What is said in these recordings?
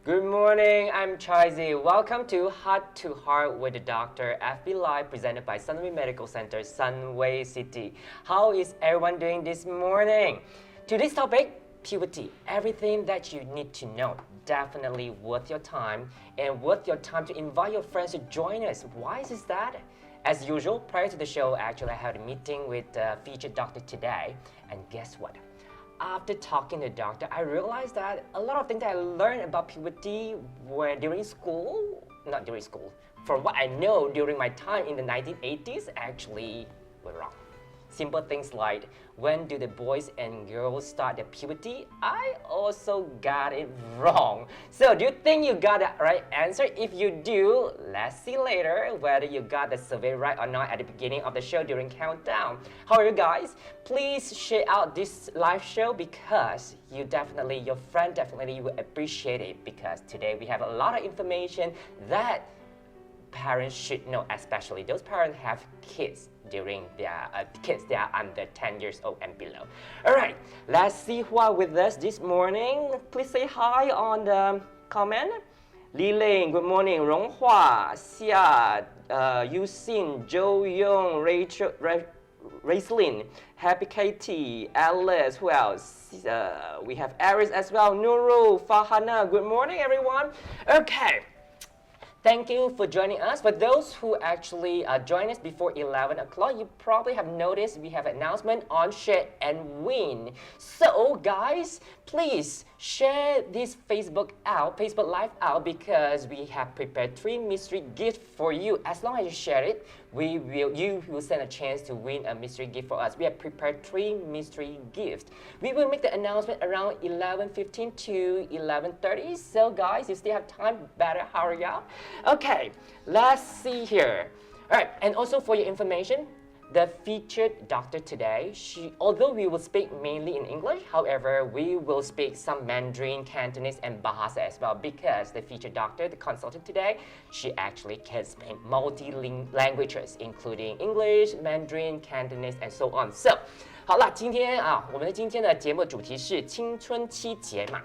Good morning, I'm Chaizi. Welcome to Heart to Heart with the Doctor, FB Live, presented by Sunway Medical Center, Sunway City. How is everyone doing this morning? Today's topic, puberty. Everything that you need to know. Definitely worth your time, and worth your time to invite your friends to join us. Why is that? As usual, prior to the show, actually I had a meeting with the featured doctor today, and guess what? After talking to the doctor, I realized that a lot of things that I learned about puberty were during school, not during school, from what I know during my time in the 1980s, actually were wrong. Simple things like, when do the boys and girls start their puberty? I also got it wrong. So do you think you got the right answer? If you do, let's see later whether you got the survey right or not at the beginning of the show during countdown. However, guys, please share out this live show because your friend definitely will appreciate it, because today we have a lot of information that parents should know, especially those parents have kids during their kids that are under 10 years old and below. All right, let's see who are with us this morning. Please say hi on the comment. Li Ling, good morning. Rong Hua, Xia, Yusin, Zhou Yong, Rachel, Raislin, Happy Katie, Alice, who else? We have Aris as well, Nuru, Fahana. Good morning, everyone. Okay. Thank you for joining us. For those who actually joined us before 11 o'clock, you probably have noticed we have an announcement on Share and Win. So guys, please share this Facebook Live out, because we have prepared 3 mystery gifts for you. As long as you share it, you will send a chance to win a mystery gift for us. We have prepared 3 mystery gifts. We will make the announcement around 11:15 to 11:30. So guys, you still have time, better hurry up. Okay, let's see here. All right, and also for your information, the featured doctor today, although we will speak mainly in English, however, we will speak some Mandarin, Cantonese, and Bahasa as well, because the featured doctor, the consultant today, she actually can speak multi-languages, languages, including English, Mandarin, Cantonese, and so on. So, 好了，我们今天的节目主题是青春期节嘛，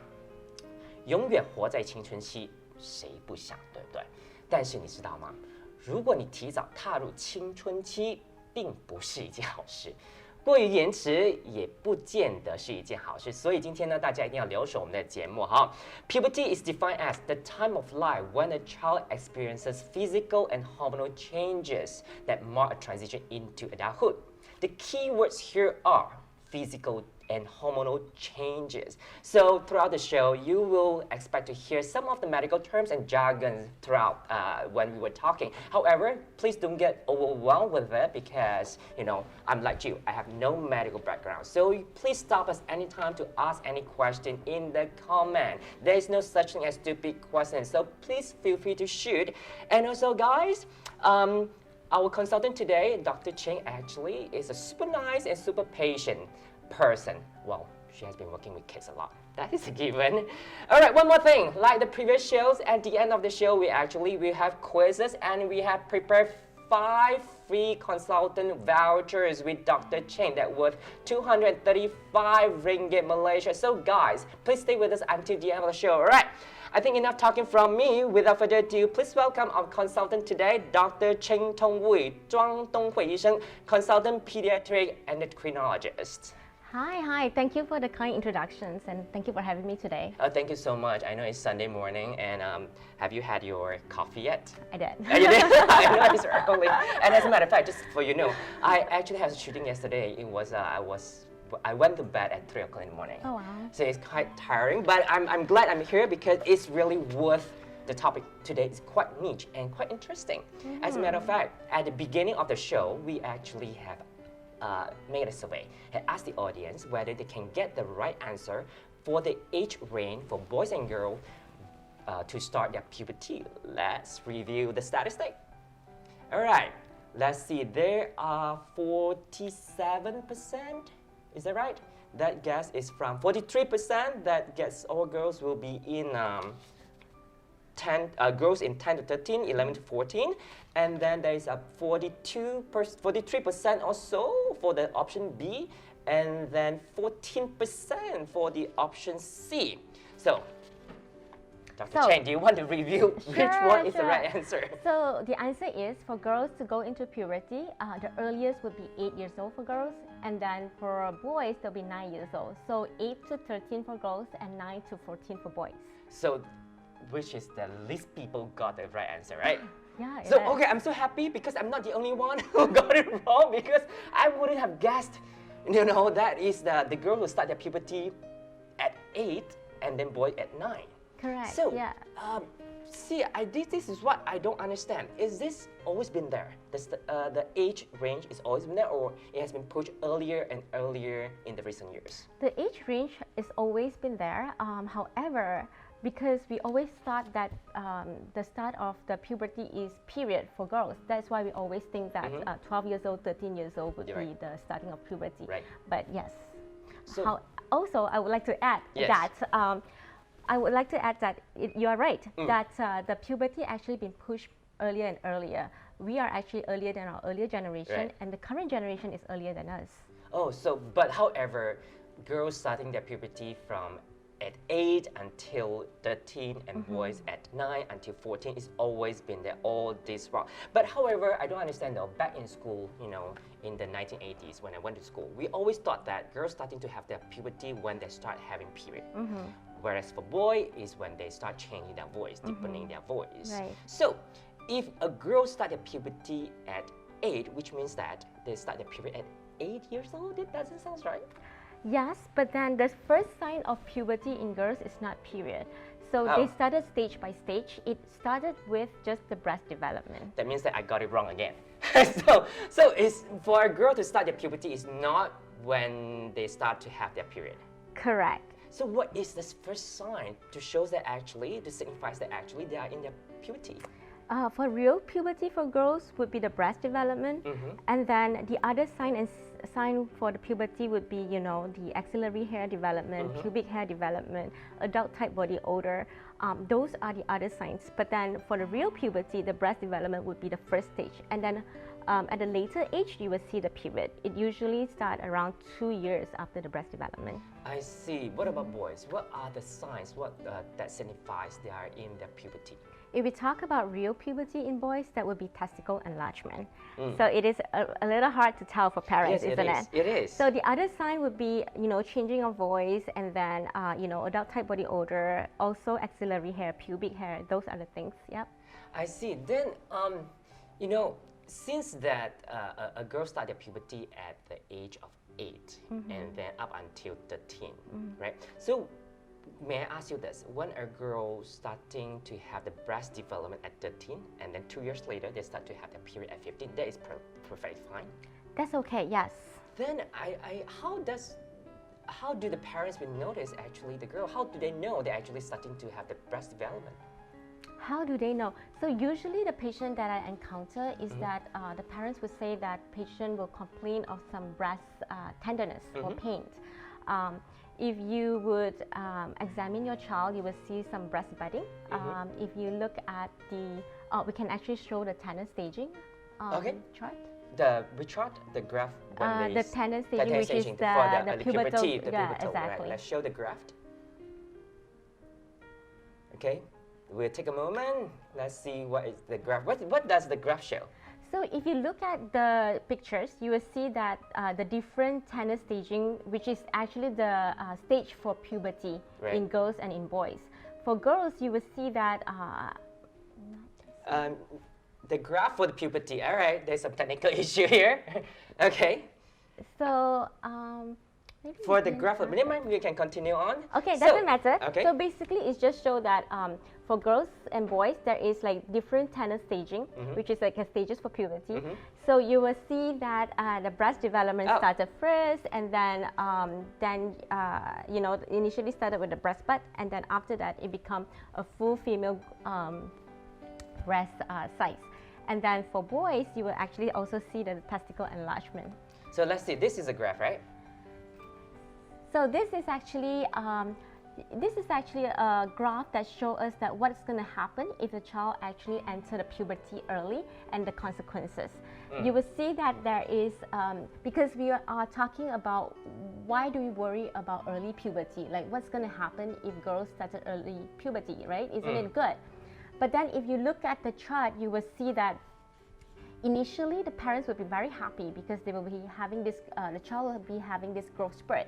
永远活在青春期，谁不想，对不对？但是你知道吗？如果你提早踏入青春期，并不是一件好事，过于延迟也不见得是一件好事。所以今天呢，大家一定要留守我们的节目哈。Puberty is defined as the time of life when a child experiences physical and hormonal changes that mark a transition into adulthood. The key words here are physical and hormonal changes. So throughout the show, you will expect to hear some of the medical terms and jargons throughout when we were talking. However, please don't get overwhelmed with it, because, you know, I'm like you, I have no medical background. So please stop us anytime to ask any question in the comment. There is no such thing as stupid questions, so please feel free to shoot. And also, guys, our consultant today, Dr. Cheng, actually is a super nice and super patient person. Well, she has been working with kids a lot. That is a given. All right, one more thing. Like the previous shows, at the end of the show, we have quizzes, and we have prepared 5 free consultant vouchers with Dr. Cheng that worth 235 ringgit Malaysia. So guys, please stay with us until the end of the show. All right. I think enough talking from me. Without further ado, please welcome our consultant today, Dr. Cheng Tongwei, Zhuang Donghui 医生, consultant pediatric endocrinologist. Hi. Thank you for the kind introductions, and thank you for having me today. Thank you so much. I know it's Sunday morning, and have you had your coffee yet? I did. Oh, you did? I know it's early. And as a matter of fact, just for you know, I actually had a shooting yesterday. It was I went to bed at 3 o'clock in the morning. Oh wow. So it's quite tiring, but I'm glad I'm here, because it's really worth. The topic today is quite niche and quite interesting. As a matter of fact, at the beginning of the show, we actually have made a survey and asked the audience whether they can get the right answer for the age range for boys and girls to start their puberty. Let's review the statistic. All right, let's see. There are 47%. Is that right? That guess is from 43%. That guess all girls will be in girls in 10 to 13, 11 to 14, and then there is a 43% or so for the option B, and then 14% for the option C. So Dr. Chen, do you want to review which one is the right answer? So the answer is for girls to go into puberty, the earliest would be 8 years old for girls, and then for boys, they'll be 9 years old. So 8 to 13 for girls and 9 to 14 for boys. So, which is the least people got the right answer, right? Yeah. So, okay, I'm so happy because I'm not the only one who got it wrong, because I wouldn't have guessed, that is the girl who start their puberty at 8 and then boy at 9. Correct. So, yeah. See, this is what I don't understand. Is this always been there? The age range is always been there, or it has been pushed earlier and earlier in the recent years? The age range is always been there. However, because we always thought that the start of the puberty is period for girls. That's why we always think that 12 years old, 13 years old would be the starting of puberty. Right. But yes. So, also, I would like to add that you are right, that the puberty actually been pushed earlier and earlier. We are actually earlier than our earlier generation, and the current generation is earlier than us. Oh, but however, girls starting their puberty from at 8 until 13 and boys at 9 until 14 is always been there all this while. But however, I don't understand though, back in school, in the 1980s when I went to school, we always thought that girls starting to have their puberty when they start having period. Whereas for boy is when they start changing their voice, deepening their voice. Right. So if a girl start their puberty at 8, which means that they start their period at 8 years old, it doesn't sound right. Yes, but then the first sign of puberty in girls is not period. So they started stage by stage. It started with just the breast development. That means that I got it wrong again. so it's for a girl to start their puberty is not when they start to have their period. Correct. So what is this first sign to show that signifies that actually they are in their puberty? For real puberty for girls would be the breast development, and then the other sign for the puberty would be, the axillary hair development, pubic hair development, adult type body odor. Those are the other signs. But then for the real puberty, the breast development would be the first stage, and then at a later age, you will see the period. It usually starts around 2 years after the breast development. I see. What about boys? What are the signs that signifies they are in their puberty? If we talk about real puberty in boys, that would be testicle enlargement. So it is a little hard to tell for parents, yes, isn't it? It is. So the other sign would be, changing of voice, and then, adult type body odor, also axillary hair, pubic hair. Those are the things. Yep. I see. Then, since that a girl starts their puberty at the age of 8 and then up until 13, right? So may I ask you this, when a girl starting to have the breast development at 13 and then 2 years later they start to have their period at 15, that is perfectly fine? That's okay, yes. Then how do the parents will notice actually the girl? How do they know they're actually starting to have the breast development? How do they know? So usually the patient that I encounter is that the parents would say that patient will complain of some breast tenderness or pain. If you would examine your child, you will see some breast budding. If you look at we can actually show the tender staging chart. Which chart? The graph when the tender staging, which is the puberty. Exactly. Right. Let's show the graph. Okay, we'll take a moment. Let's see what is the graph. What does the graph show? So if you look at the pictures, you will see that the different tender staging, which is actually the stage for puberty in girls and in boys. For girls, you will see that the graph for the puberty. All right, there's some technical issue here. Okay. So maybe for the graph, never mind, we can continue on. Okay, doesn't matter. Okay. So basically, it just shows that for girls and boys, there is like different tender staging, which is like a stages for puberty. So you will see that the breast development started first, and then initially started with the breast bud, and then after that, it become a full female breast size. And then for boys, you will actually also see the testicle enlargement. So let's see, this is a graph, right? So this is actually This is actually a graph that shows us that what's going to happen if the child actually enter the puberty early and the consequences. You will see that there is, because we are talking about why do we worry about early puberty, like what's going to happen if girls started early puberty, right? Isn't it good? But then if you look at the chart, you will see that initially the parents will be very happy because they will be having this, the child will be having this growth spurt.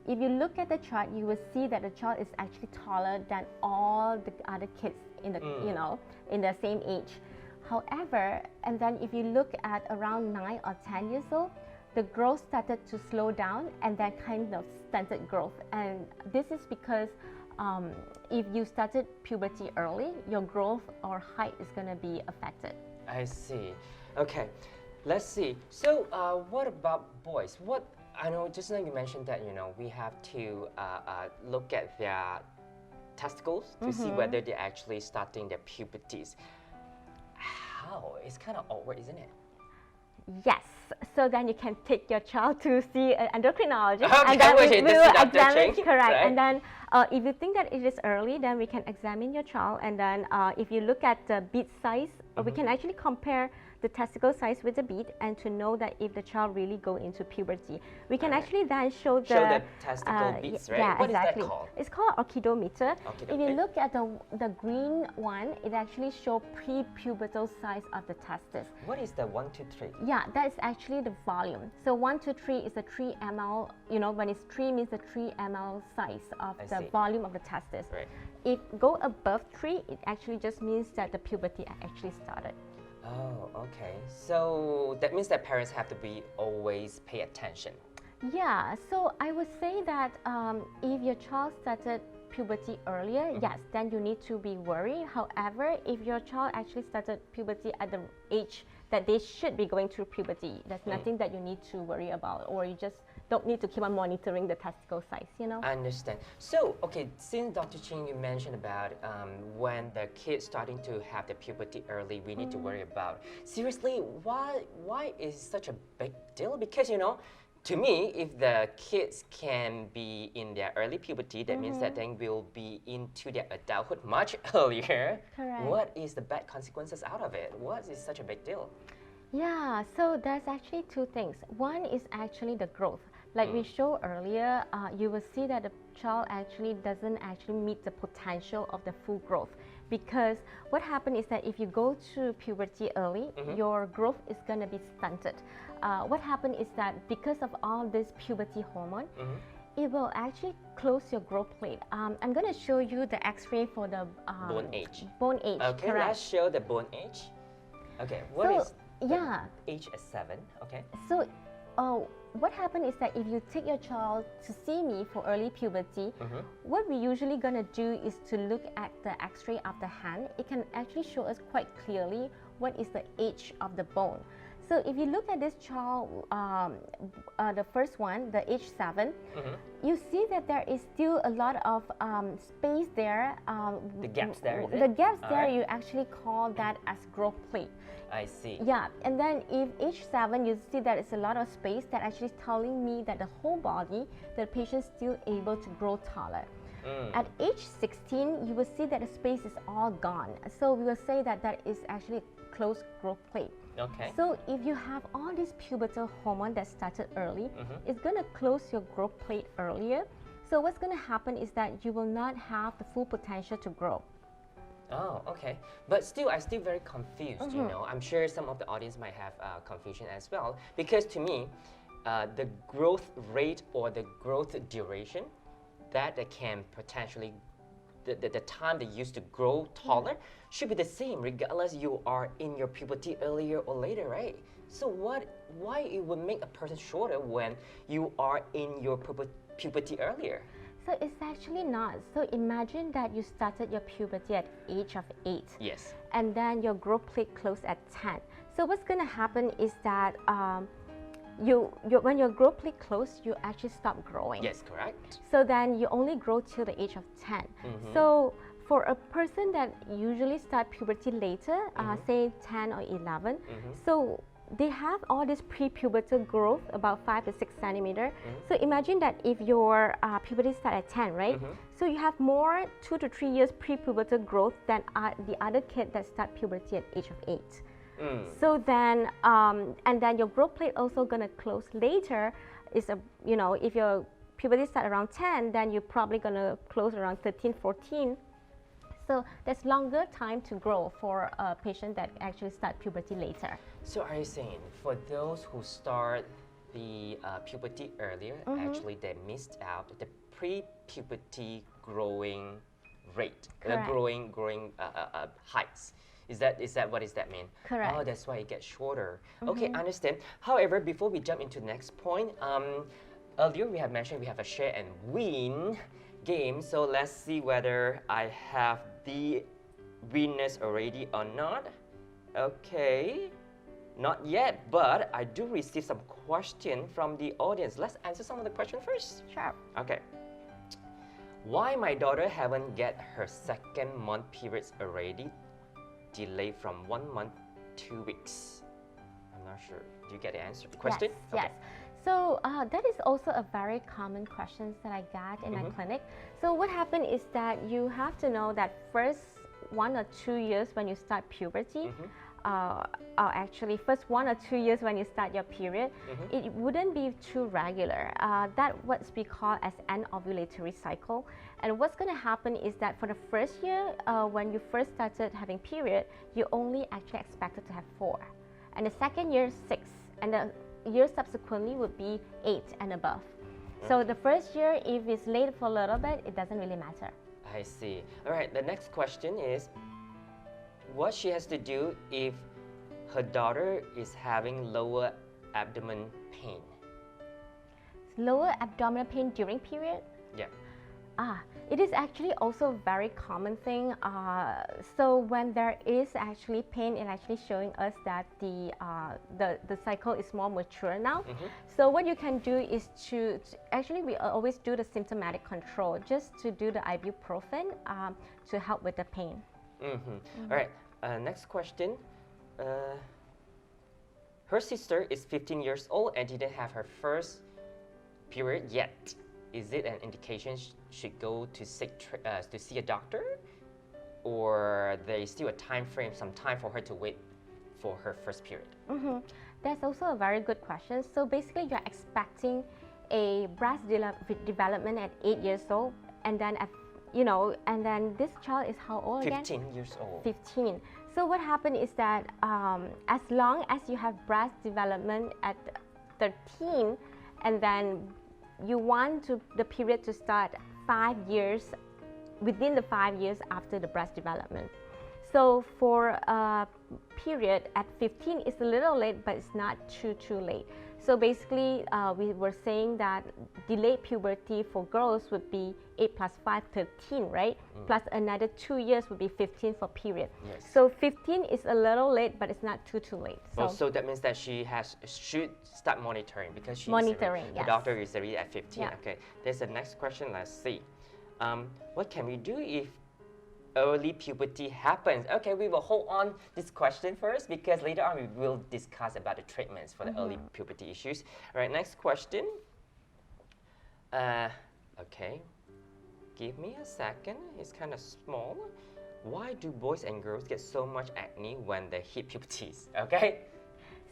If you look at the chart, you will see that the child is actually taller than all the other kids in the, you know, in the same age. However, and then if you look at around 9 or 10 years old, the growth started to slow down and then kind of stunted growth. And this is because if you started puberty early, your growth or height is going to be affected. I see. Okay, let's see. So what about boys? What I know just now you mentioned that, you know, we have to look at their testicles to see whether they're actually starting their puberties. How? It's kind of awkward, isn't it? Yes. So then you can take your child to see an endocrinologist, Okay, and then we will examine. Cheng, Correct. right? And then if you think that it is early, then we can examine your child. And then if you look at the bead size, we can actually compare the testicle size with the bead and to know that if the child really go into puberty. We can actually then show the testicle beads, right? Yeah, what exactly. is that called? It's called orchidometer. Orchido, If you okay. look at the green one, it actually shows pre-pubertal size of the testis. What is the 1, 2, 3? Yeah, that is actually the volume. So 1 to 3 is the 3 ml, you know, when it's 3 means the 3 ml size of I the see. volume of the testis. Right. If go above 3, it actually just means that the puberty actually started. Oh, okay. So that means that parents have to be always pay attention. Yeah, so I would say that if your child started puberty earlier, yes, then you need to be worried. However, if your child actually started puberty at the age that they should be going through puberty, there's nothing that you need to worry about, or you just don't need to keep on monitoring the testicle size, you know? I understand. So, okay, since Dr. Ching, you mentioned about when the kids starting to have the puberty early, we need to worry about. Seriously, why is such a big deal? Because, you know, to me, if the kids can be in their early puberty, that means that they will be into their adulthood much earlier. Correct. What is the bad consequences out of it? What is such a big deal? Yeah, so there's actually two things. One is actually the growth. Like we showed earlier, you will see that the child actually doesn't actually meet the potential of the full growth. Because what happens is that if you go to puberty early, your growth is going to be stunted. What happens is that because of all this puberty hormone, it will actually close your growth plate. I'm going to show you the X-ray for the Bone age. Bone age, Okay, correct. let's show the bone age. Okay, what So, is the yeah. age at 7? Okay. So, what happens is that if you take your child to see me for early puberty, what we usually gonna do is to look at the X-ray of the hand. It can actually show us quite clearly what is the age of the bone. So if you look at this child, the first one, the age 7, you see that there is still a lot of space there. The gaps there, is The it? gaps All there, right. you actually call that as growth plate. I see. Yeah, and then if age 7, you see that it's a lot of space that actually is telling me that the whole body, the patient is still able to grow taller. At age 16, you will see that the space is all gone. So we will say that that is actually a closed growth plate. Okay. So if you have all this pubertal hormone that started early, it's going to close your growth plate earlier. So what's going to happen is that you will not have the full potential to grow. Oh, okay. But still, I'm still very confused, you know. I'm sure some of the audience might have confusion as well. Because to me, the growth rate or the growth duration, that can potentially, the time they used to grow taller should be the same regardless you are in your puberty earlier or later, right? So why it would make a person shorter when you are in your puberty earlier? So it's actually not. So imagine that you started your puberty at age of 8. Yes. And then your growth plate closed at 10. So what's going to happen is that when your growth plate closed, you actually stop growing. Yes, correct. So then you only grow till the age of 10. So for a person that usually start puberty later, say 10 or 11, so they have all this pre-pubertal growth about 5 to 6 centimeter. So imagine that if your puberty starts at 10, right? So you have more 2 to 3 years pre-pubertal growth than the other kid that start puberty at age of 8. So then, and then your growth plate also gonna close later. Is if your puberty start around 10, then you're probably gonna close around 13, 14. So there's longer time to grow for a patient that actually start puberty later. So are you saying for those who start the puberty earlier, actually they missed out the pre-puberty growing rate, growing heights? Is that what does that mean? Correct. Oh, that's why it gets shorter. Okay, I understand. However, before we jump into the next point, earlier we have mentioned we have a share and win game. So let's see whether I have the winners already or not. Okay, not yet, but I do receive some questions from the audience. Let's answer some of the questions first. Sure. Okay. Why my daughter haven't get her second month periods already? Delayed from 1 month, 2 weeks. I'm not sure. Do you get the answer? The question? Yes. Okay. Yes. So that is also a very common question that I got in my clinic. So what happened is that you have to know that first 1 or 2 years when you start puberty, or actually first 1 or 2 years when you start your period, it wouldn't be too regular. That's what we call as an ovulatory cycle. And what's going to happen is that for the first year, when you first started having period, you only actually expected to have 4. And the second year, 6. And the year subsequently would be 8 and above. So the first year, if it's late for a little bit, it doesn't really matter. I see. All right, the next question is what she has to do if her daughter is having lower abdomen pain. Lower abdominal pain during period? Yeah. It is actually also a very common thing. So when there is actually pain, it's actually showing us that the cycle is more mature now. So what you can do is to actually we always do the symptomatic control, just to do the ibuprofen to help with the pain. All right, next question. Her sister is 15 years old and didn't have her first period yet. Is it an indication she should go to see a doctor, or there is still a time frame, some time for her to wait for her first period? That's also a very good question. So basically, you're expecting a breast development at 8 years old, and then and then this child is how old again? 15 years old. 15. So what happened is that as long as you have breast development at 13, and then you want the period to start 5 years, within the 5 years after the breast development. So for a period at 15, it's a little late, but it's not too late. So basically, we were saying that delayed puberty for girls would be 8 plus 5, 13, right? Plus another 2 years would be 15 for period. Yes. So 15 is a little late, but it's not too late. So that means that she should start monitoring because she's monitoring. The doctor is already at 15. Yeah. Okay. There's the next question. Let's see. What can we do if early puberty happens? Okay, we will hold on this question first because later on we will discuss about the treatments for the early puberty issues. All right, next question. Okay, give me a second. It's kind of small. Why do boys and girls get so much acne when they hit puberties? Okay.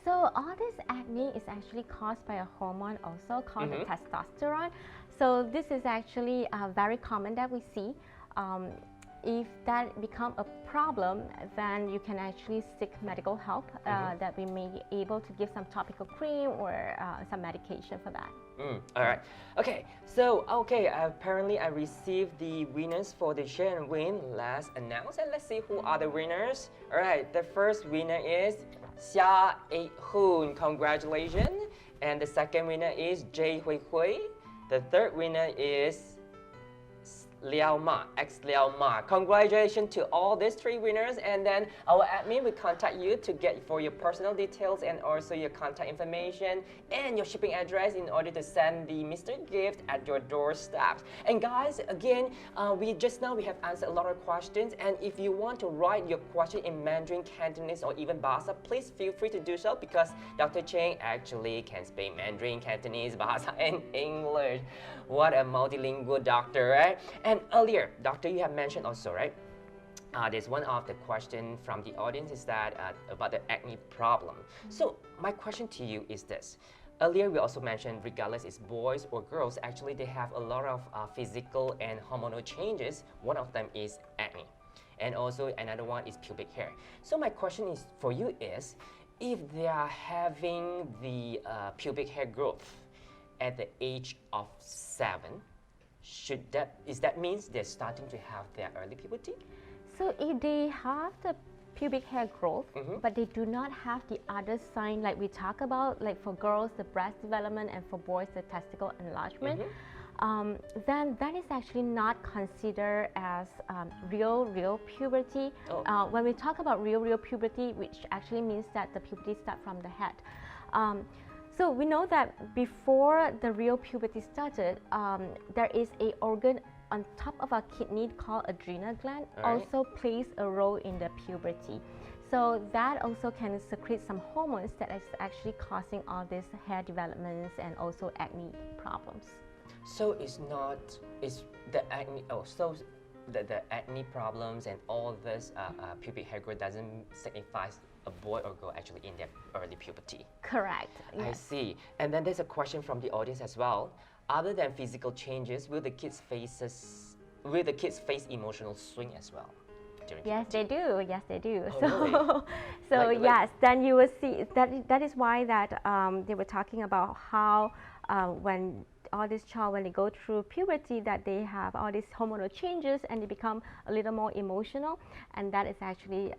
So all this acne is actually caused by a hormone also called the testosterone. So this is actually very common that we see. If that become a problem, then you can actually seek medical help that we may be able to give some topical cream or some medication for that. All right. Okay. So, apparently I received the winners for the share and win. Let's announce and let's see who are the winners. All right. The first winner is Xia Hoon. Congratulations. And the second winner is Jay Hui Hui. The third winner is Liao Ma, ex Liao Ma. Congratulations to all these 3 winners, and then our admin will contact you to get for your personal details and also your contact information and your shipping address in order to send the mystery gift at your doorstep. And guys, again, we have answered a lot of questions, and if you want to write your question in Mandarin, Cantonese, or even Bahasa, please feel free to do so because Dr. Cheng actually can speak Mandarin, Cantonese, Bahasa, and English. What a multilingual doctor, right? And earlier, doctor, you have mentioned also, right? There's one of the question from the audience is that about the acne problem. So my question to you is this. Earlier, we also mentioned regardless it's boys or girls, actually they have a lot of physical and hormonal changes. One of them is acne. And also another one is pubic hair. So my question is for you is, if they are having the pubic hair growth at the age of 7, is that means they're starting to have their early puberty? So if they have the pubic hair growth, but they do not have the other sign like we talk about, like for girls, the breast development, and for boys, the testicle enlargement, then that is actually not considered as real puberty. When we talk about real puberty, which actually means that the puberty starts from the head. So we know that before the real puberty started, there is an organ on top of our kidney called adrenal gland, also plays a role in the puberty. So that also can secrete some hormones that is actually causing all these hair developments and also acne problems. So it's the acne. So the acne problems and all this pubic hair growth doesn't signify a boy or girl actually in their early puberty. Correct. Yes. I see. And then there's a question from the audience as well. Other than physical changes, will the kids face emotional swing as well? Yes, they do. Yes, they do. Oh, so really? Yes, then you will see that is why that they were talking about how when all this child, when they go through puberty, that they have all these hormonal changes and they become a little more emotional, and that is actually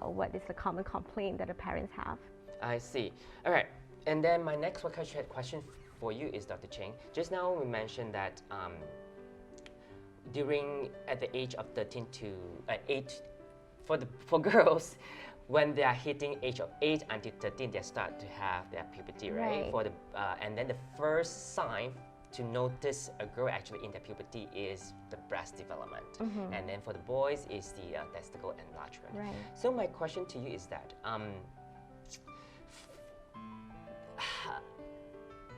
what is the common complaint that the parents have. I see. All right. And then my next question for you is, Dr. Cheng. Just now we mentioned that at the age of 13 to 8, for girls, when they are hitting age of 8 until 13, they start to have their puberty, right? And then the first sign to notice a girl actually in the puberty is the breast development. And then for the boys is the testicle enlargement. Right. So my question to you is that,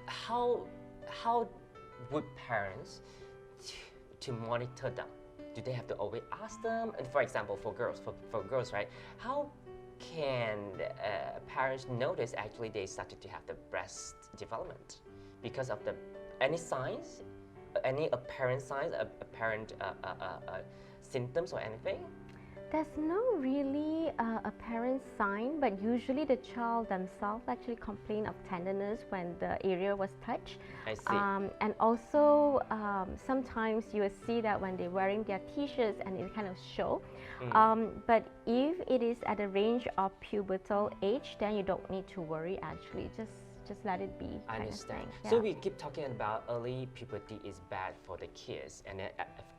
how would parents to monitor them? Do they have to always ask them? And for example, for girls, right? How can parents notice actually they started to have the breast development because of any signs, any apparent signs, apparent symptoms or anything? There's no really apparent sign, but usually the child themselves actually complain of tenderness when the area was touched. I see. And also sometimes you will see that when they're wearing their t-shirts and it kind of show. But if it is at the range of pubertal age, then you don't need to worry actually. Just let it be. I understand. Yeah. So we keep talking about early puberty is bad for the kids, and then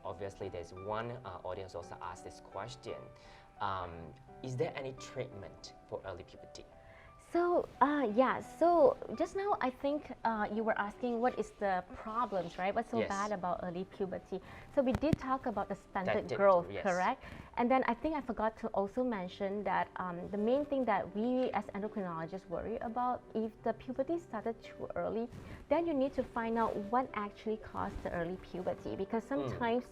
obviously there's one audience also asked this question: is there any treatment for early puberty? So yeah, so just now I think you were asking what is the problems, right? What's so bad about early puberty? So we did talk about the stunted growth, correct? And then I think I forgot to also mention that the main thing that we as endocrinologists worry about, if the puberty started too early, then you need to find out what actually caused the early puberty, because sometimes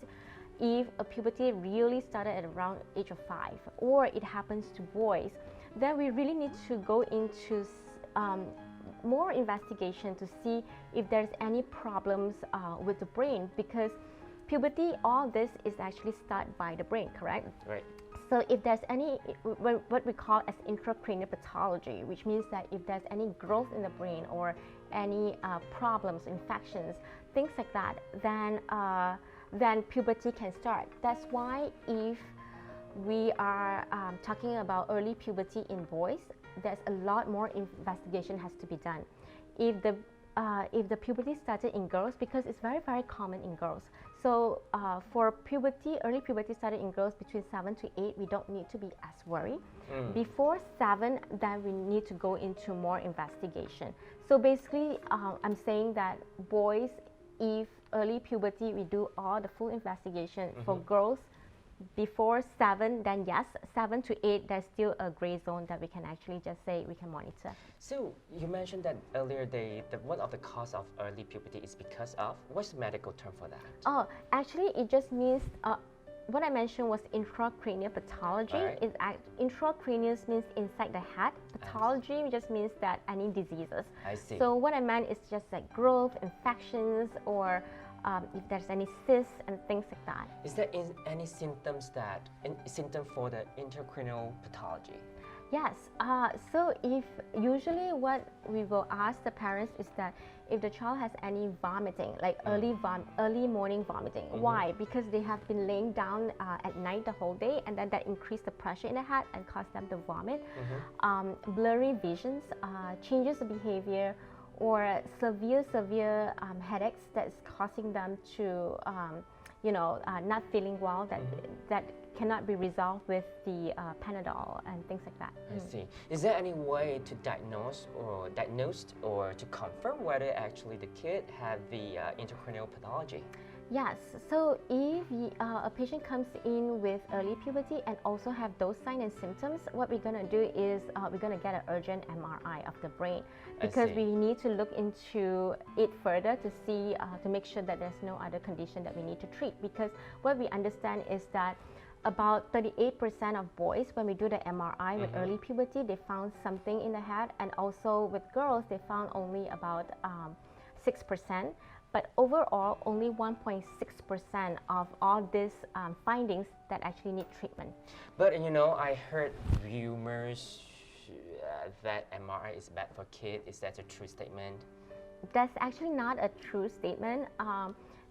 if a puberty really started at around age of 5 or it happens to boys, then we really need to go into more investigation to see if there's any problems with the brain, because puberty, all this is actually started by the brain, correct? Right. So if there's any, what we call as intracranial pathology, which means that if there's any growth in the brain or any problems, infections, things like that, then puberty can start. That's why if we are talking about early puberty in boys, there's a lot more investigation has to be done. If the puberty started in girls, because it's very, very common in girls. So for puberty, early puberty started in girls between 7 to 8, we don't need to be as worried. Before 7, then we need to go into more investigation. So basically, I'm saying that boys, if early puberty, we do all the full investigation. For girls, before 7, then yes, 7 to 8, there's still a gray zone that we can actually just say we can monitor. So you mentioned that earlier, one of the cause of early puberty is because of, what's the medical term for that? Oh, actually, it just means, what I mentioned was intracranial pathology. Right. Intracranial means inside the head. Pathology just means that any diseases. I see. So what I meant is just like growth, infections, or if there's any cysts and things like that. Is there any symptoms symptom for the intracranial pathology? Yes. So if usually what we will ask the parents is that if the child has any vomiting, like early morning vomiting. Why? Because they have been laying down at night the whole day, and then that increased the pressure in the head and caused them to vomit. Blurry visions, changes of behavior, or severe headaches that's causing them to not feeling well, that cannot be resolved with the Panadol and things like that. I see. Is there any way to diagnose or to confirm whether actually the kid have the intracranial pathology? Yes. So if a patient comes in with early puberty and also have those signs and symptoms, what we're going to do is we're going to get an urgent MRI of the brain, because we need to look into it further to see, to make sure that there's no other condition that we need to treat. Because what we understand is that about 38% of boys, when we do the MRI with early puberty, they found something in the head, and also with girls, they found only about 6%. But overall, only 1.6% of all these findings that actually need treatment. But I heard rumors that MRI is bad for kids. Is that a true statement? That's actually not a true statement.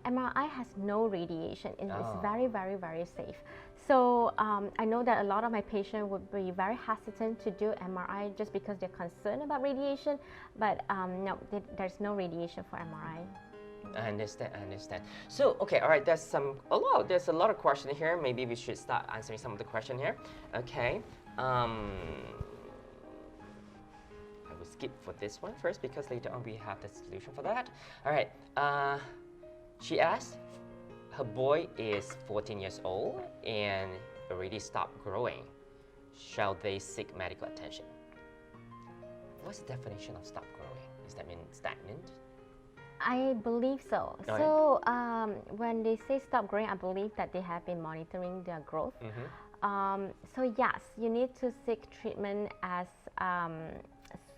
MRI has no radiation. It's very, very, very safe. So I know that a lot of my patients would be very hesitant to do MRI just because they're concerned about radiation. But no, there's no radiation for MRI. I understand. So, okay, all right, there's a lot of questions here. Maybe we should start answering some of the questions here. Okay. I will skip for this one first because later on we have the solution for that. All right. She asked, her boy is 14 years old and already stopped growing. Shall they seek medical attention? What's the definition of stop growing? Does that mean stagnant? I believe so. Right. So when they say stop growing, I believe that they have been monitoring their growth. So yes, you need to seek treatment as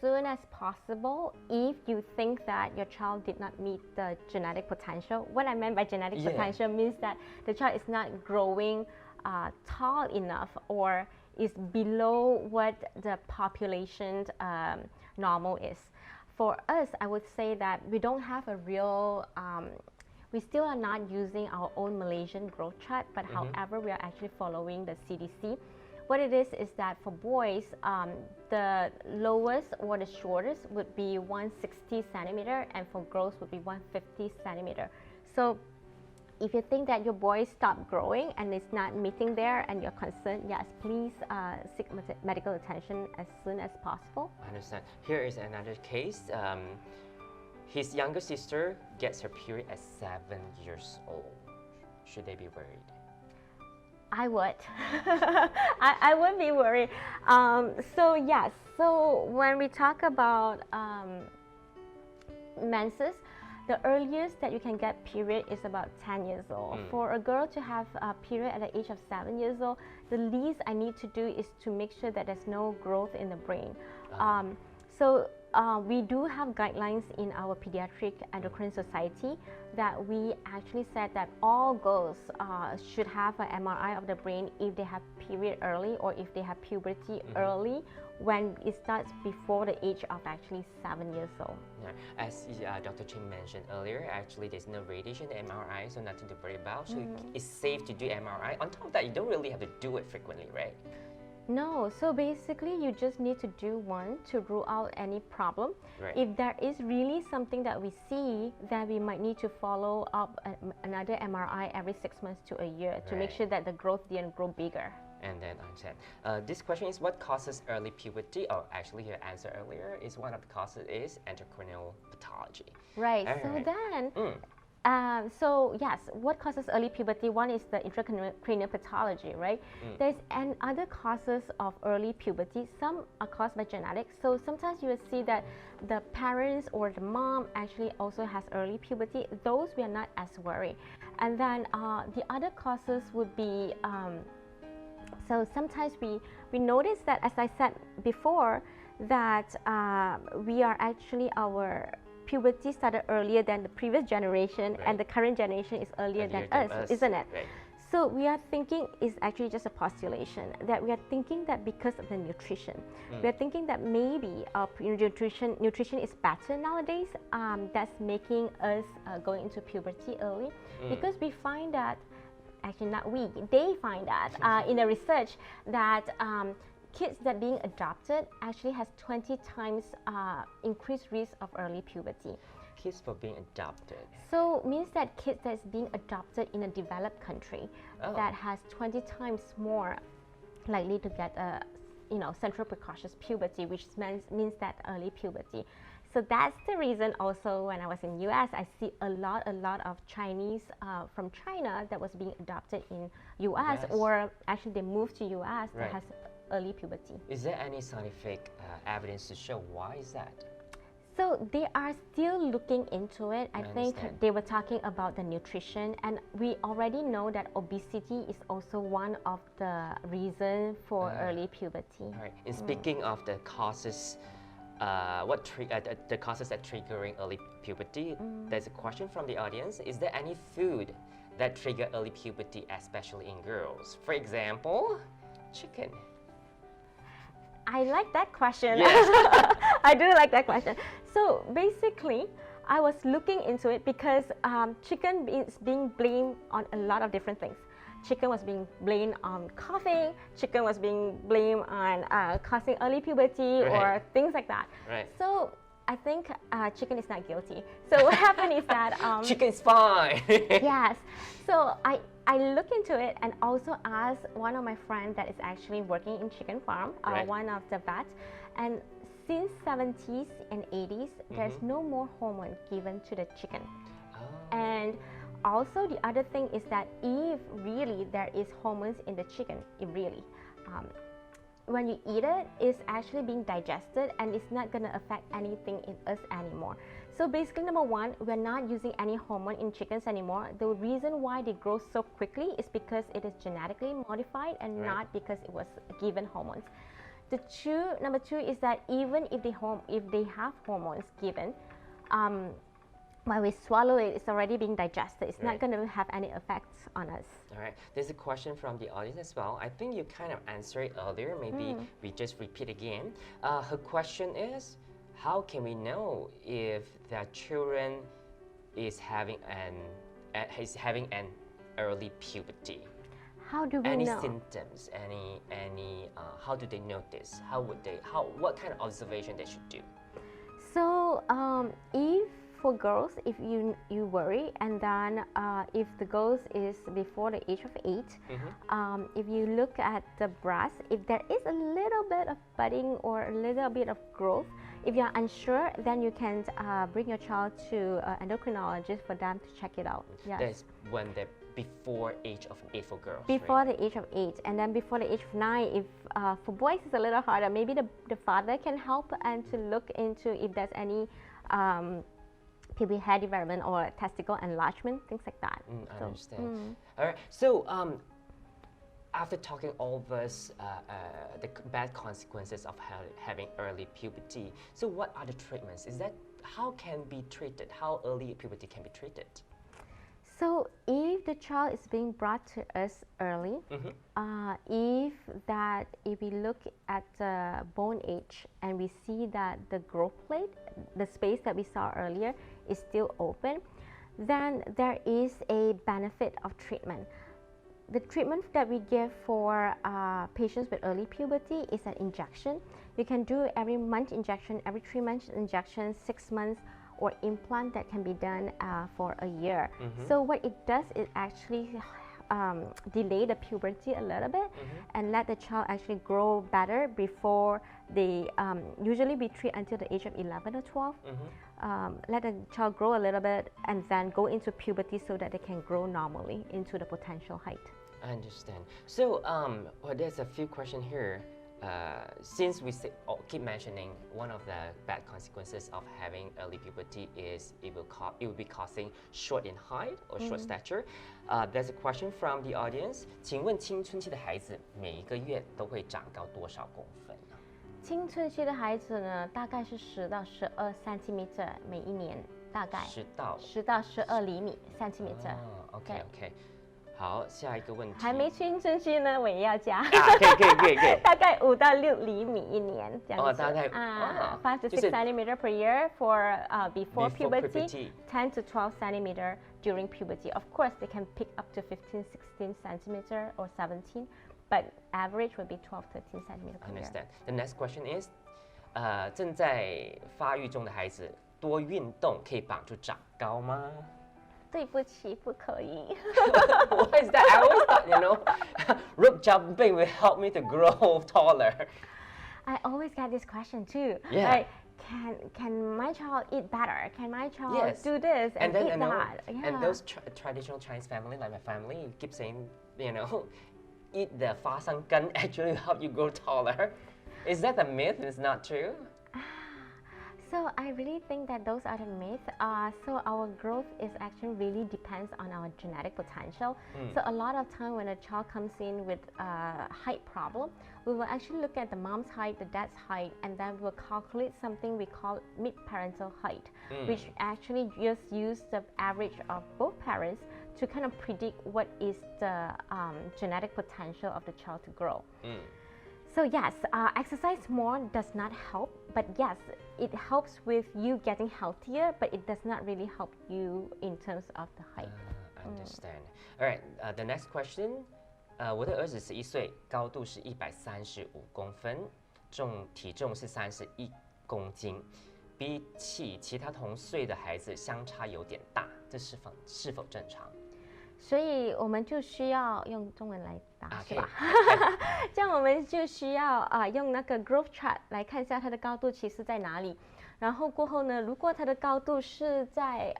soon as possible if you think that your child did not meet the genetic potential. What I meant by genetic potential means that the child is not growing tall enough or is below what the population normal is. For us, I would say that we don't have a real, we still are not using our own Malaysian growth chart, but however, we are actually following the CDC. What it is that for boys, the lowest or the shortest would be 160 centimeter, and for girls would be 150 centimeter. So if you think that your boy stopped growing and it's not meeting there and you're concerned, yes, please seek medical attention as soon as possible. I understand. Here is another case. His younger sister gets her period at 7 years old. Should they be worried? I would. I would be worried. So yes, so when we talk about menses, the earliest that you can get period is about 10 years old. For a girl to have a period at the age of 7 years old, the least I need to do is to make sure that there's no growth in the brain. So we do have guidelines in our pediatric endocrine society that we actually said that all girls should have an MRI of the brain if they have period early or if they have puberty early, when it starts before the age of actually 7 years old. Yeah. As Dr. Ching mentioned earlier, actually there's no radiation MRI, so nothing to worry about. So it's safe to do MRI. On top of that, you don't really have to do it frequently, right? No, so basically you just need to do one to rule out any problem. Right. If there is really something that we see, then we might need to follow up another MRI every 6 months to a year to make Right. sure that the growth didn't grow bigger. And then I understand. This question is what causes early puberty? Or actually, your answer earlier is one of the causes is endocrine pathology. Right, All so right. then so yes, what causes early puberty? One is the intracranial pathology, right? There's and other causes of early puberty. Some are caused by genetics. So sometimes you will see that the parents or the mom actually also has early puberty. Those we are not as worried. And then the other causes would be so sometimes we notice that, as I said before, that we are actually our puberty started earlier than the previous generation, Right. and the current generation is earlier than us, isn't it? Right. So we are thinking is actually just a postulation that we are thinking that because of the nutrition, we are thinking that maybe our nutrition is better nowadays. That's making us going into puberty early, because we find that actually not we, they find that in the research that kids that being adopted actually has 20 times increased risk of early puberty. Kids for being adopted. So means that kids that is being adopted in a developed country that has 20 times more likely to get a central precocious puberty, which means that early puberty. So that's the reason also when I was in US, I see a lot of Chinese from China that was being adopted in US, Yes. or actually they moved to US Right. that has early puberty. Is there any scientific evidence to show why is that? So they are still looking into it. I think understand. they were talking about the nutrition, and we already know that obesity is also one of the reasons for early puberty. All right. And speaking of the causes, the causes that triggering early puberty, there's a question from the audience. Is there any food that trigger early puberty, especially in girls? For example, chicken. I like that question. Yes. I do like that question. So basically, I was looking into it because chicken is being blamed on a lot of different things. Chicken was being blamed on coughing. Chicken was being blamed on causing early puberty or things like that. Right. So I think chicken is not guilty. So what happened is that Chicken's fine. yes. So I look into it and also asked one of my friends that is actually working in chicken farm, Right. one of the vets, and since 70s and 80s, there's no more hormone given to the chicken. Oh. And also the other thing is that if really there is hormones in the chicken, when you eat it, it's actually being digested and it's not going to affect anything in us anymore. So basically, number one, we're not using any hormone in chickens anymore. The reason why they grow so quickly is because it is genetically modified and Right. not because it was given hormones. Number two is that even if they have hormones given, when we swallow it, it's already being digested. It's not Right. going to have any effects on us. All right. There's a question from the audience as well. I think you kind of answered it earlier. Maybe we just repeat again. Her question is, how can we know if their children is having an early puberty? How do we Any know? symptoms? How do they notice? What kind of observation they should do? So if for girls, if you worry, and then if the girls is before the age of 8, if you look at the breast, if there is a little bit of budding or a little bit of growth, if you're unsure, then you can bring your child to an endocrinologist for them to check it out. Yes. That's when they're before age of 8 for girls. Before right? the age of 8, and then before the age of 9, if for boys it's a little harder, maybe the father can help and to look into if there's any pubic hair development or testicle enlargement, things like that. I understand. All right. So after talking all this, the bad consequences of having early puberty, so what are the treatments? How can be treated? How early puberty can be treated? So if the child is being brought to us early, if we look at the bone age and we see that the growth plate, the space that we saw earlier, is still open, then there is a benefit of treatment. the treatment that we give for patients with early puberty is an injection. You can do every month injection, every 3 months injection, 6 months, or implant that can be done for a year. So what it does is actually delay the puberty a little bit and let the child actually grow better before they usually we treat until the age of 11 or 12. Let the child grow a little bit and then go into puberty so that they can grow normally into the potential height. I understand. So, well, there's a few questions here. Since we keep mentioning one of the bad consequences of having early puberty is it will be causing short in height or short stature. There's a question from the audience. 请问青春期的孩子每一个月都会长高多少公分呢？青春期的孩子呢，大概是10到12 cm 每一年，大概10到12厘米 centimeter。OK。好，下一个问题。还没青春期呢，我也要加。可以。大概5到6厘米一年这样子。大概5 to 6 centimeter per year for before puberty, 10 to 12 centimeter during puberty. Of course, they can pick up to 15, 16 centimeter or 17, but average would be 12, 13 centimeter per year. Understand. The next question is, 正在发育中的孩子多运动可以帮助长高吗？对不起，不可以。Why is that? I always thought, rope jumping will help me to grow taller. I always get this question too. Yeah. Like, can my child eat better? Can my child do this and eat that? Yeah. And those traditional Chinese family, like my family, keep saying, eat the 花生根 actually help you grow taller. Is that a myth? It's not true? So I really think that those are the myths. So our growth is actually really depends on our genetic potential. So a lot of time when a child comes in with a height problem, we will actually look at the mom's height, the dad's height, and then we'll calculate something we call mid-parental height, which actually just use the average of both parents to kind of predict what is the genetic potential of the child to grow. So yes, exercise more does not help, but yes, it helps with you getting healthier, but it does not really help you in terms of the height. I understand. All right, the next question. 我的儿子11岁，高度是135公分，体重是31公斤，比起其他同岁的孩子相差有点大，这是否正常？所以我们就需要用中文来答，是吧？这样我们就需要用那个 growth chart 来看一下它的高度其实在哪里。然后过后呢，如果它的高度是在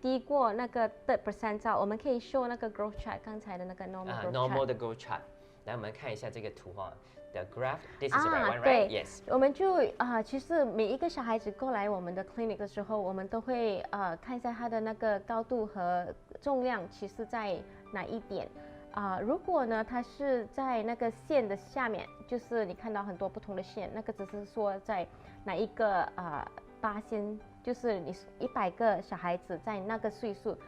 低过那个 third percentile， 我们可以 show 那个 growth chart 刚才的那个 normal 的 growth chart。来，我们看一下这个图哈。The graph, this is the right one, right? Yes. 我们就其实每一个小孩子过来我们的 clinic 的时候，我们都会看一下他的那个高度和重量，其实在哪一点。如果呢，它是在那个线的下面，就是你看到很多不同的线，那个只是说在哪一个%，就是你100个小孩子在那个岁数。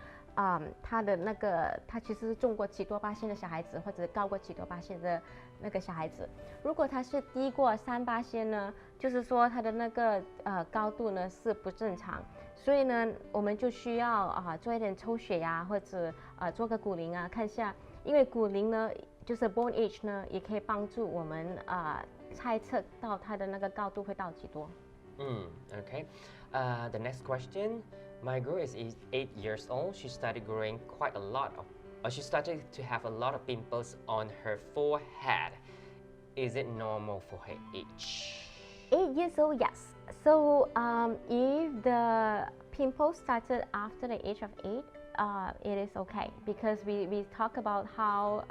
他的那个，他其实是重过几多%的小孩子，或者高过几多%的那个小孩子。如果他是低过3%呢，就是说他的那个高度呢是不正常。所以呢，我们就需要做一点抽血呀，或者做个骨龄啊，看一下。因为骨龄呢，就是 bone age 呢，也可以帮助我们猜测到他的那个高度会到几多。Okay. The next question. My girl is 8 years old. She started growing quite a lot she started to have a lot of pimples on her forehead. Is it normal for her age? 8 years old, yes. So if the pimples started after the age of 8, it is okay because we talk about how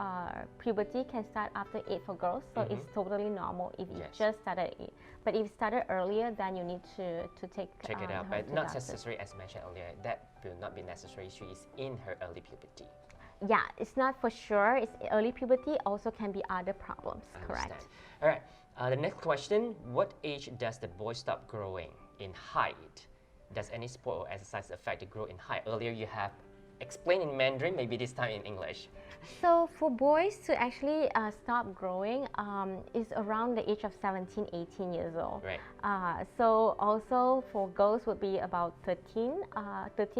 puberty can start after 8 for girls, so it's totally normal if it just started at 8. But if it started earlier, then you need to check it out. But not necessary, as mentioned earlier. That will not be necessary. She is in her early puberty. Yeah, it's not for sure. It's early puberty. Also can be other problems. Correct. All right. The next question: what age does the boy stop growing in height? Does any sport or exercise affect the growth in height? Earlier you have explain in Mandarin, maybe this time in English. So for boys to actually stop growing is around the age of 17, 18 years old. Right. So also for girls would be about 13,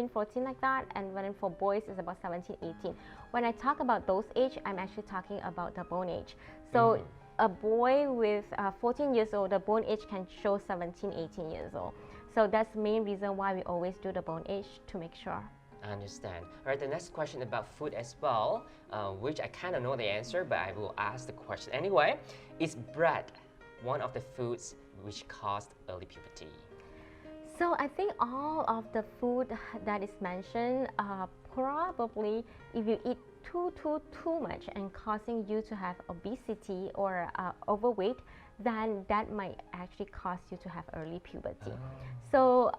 14 like that, and when for boys is about 17, 18. When I talk about those age, I'm actually talking about the bone age. So a boy with 14 years old, the bone age can show 17, 18 years old. So that's the main reason why we always do the bone age to make sure. I understand. All right, the next question about food as well, which I kind of know the answer, but I will ask the question anyway. Is bread one of the foods which cause early puberty? So I think all of the food that is mentioned, probably if you eat too much and causing you to have obesity or overweight, then that might actually cause you to have early puberty. So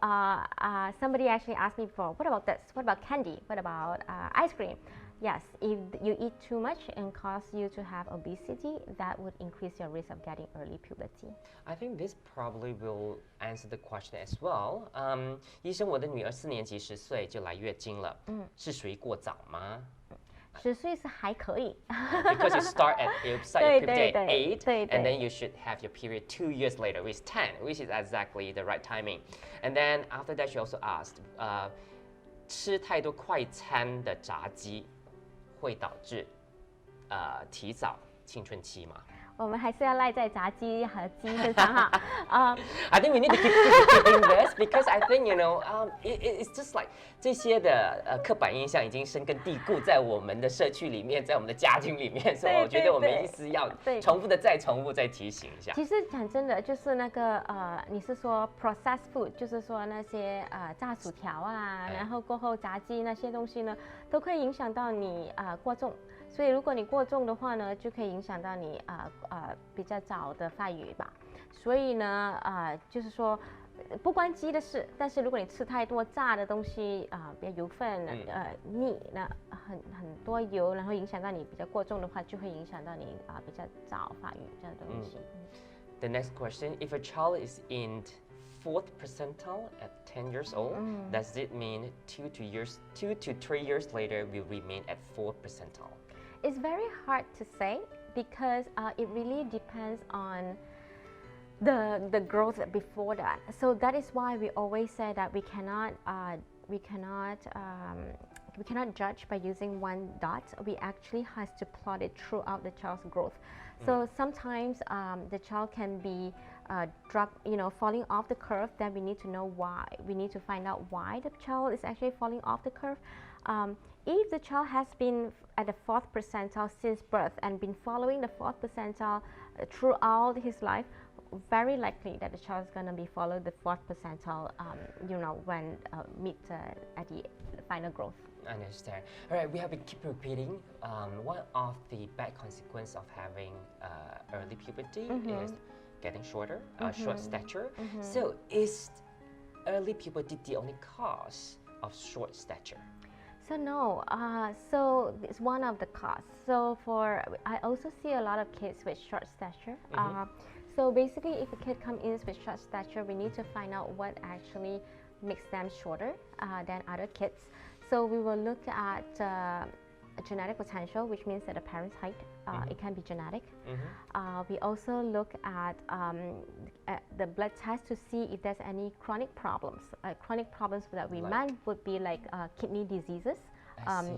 somebody actually asked me before, what about this? What about candy? What about ice cream? Yes, if you eat too much and cause you to have obesity, that would increase your risk of getting early puberty. I think this probably will answer the question as well. 医生，我的女儿4年级10岁就来月经了，是属于过早吗？10岁是还可以。Because you start your puberty at 8, 对 and then you should have your period 2 years later, which is 10, which is exactly the right timing. And then after that, she also asked, 吃太多快餐的炸鸡会导致提早青春期吗？我们还是要赖在炸鸡和鸡身上哈。I think we need to keep repeating this because I think it's just like 这些的刻板印象已经深根蒂固在我们的社区里面，在我们的家庭里面，所以我觉得我们一直要重复的再重复再提醒一下。其实讲真的，就是那个你是说 processed food， 就是说那些炸薯条啊，然后过后炸鸡那些东西呢，都可以影响到你过重。所以如果你过重的话呢，就可以影响到你比较早的发育吧。所以呢就是说不关鸡的事，但是如果你吃太多炸的东西比较油分腻，那很多油，然后影响到你比较过重的话，就会影响到你比较早发育这样的东西。The next question: If a child is in 4th percentile at 10 years old, does it mean 2 to 3 years later will remain at 4th percentile? It's very hard to say because it really depends on the growth before that. So that is why we always say that we cannot judge by using one dot. We actually has to plot it throughout the child's growth. So sometimes the child can be falling off the curve. Then we need to know why. We need to find out why the child is actually falling off the curve. If the child has been at the 4th percentile since birth and been following the 4th percentile throughout his life, very likely that the child is going to be following the 4th percentile, when at the final growth. I understand. All right, we have to keep repeating. One of the bad consequences of having early puberty is getting shorter, short stature. So is early puberty the only cause of short stature? So no, so it's one of the causes. So I also see a lot of kids with short stature. So basically, if a kid comes in with short stature, we need to find out what actually makes them shorter than other kids. So we will look at genetic potential, which means that the parent's height, it can be genetic. We also look at the blood test to see if there's any chronic problems. Chronic problems that we meant would be like kidney diseases,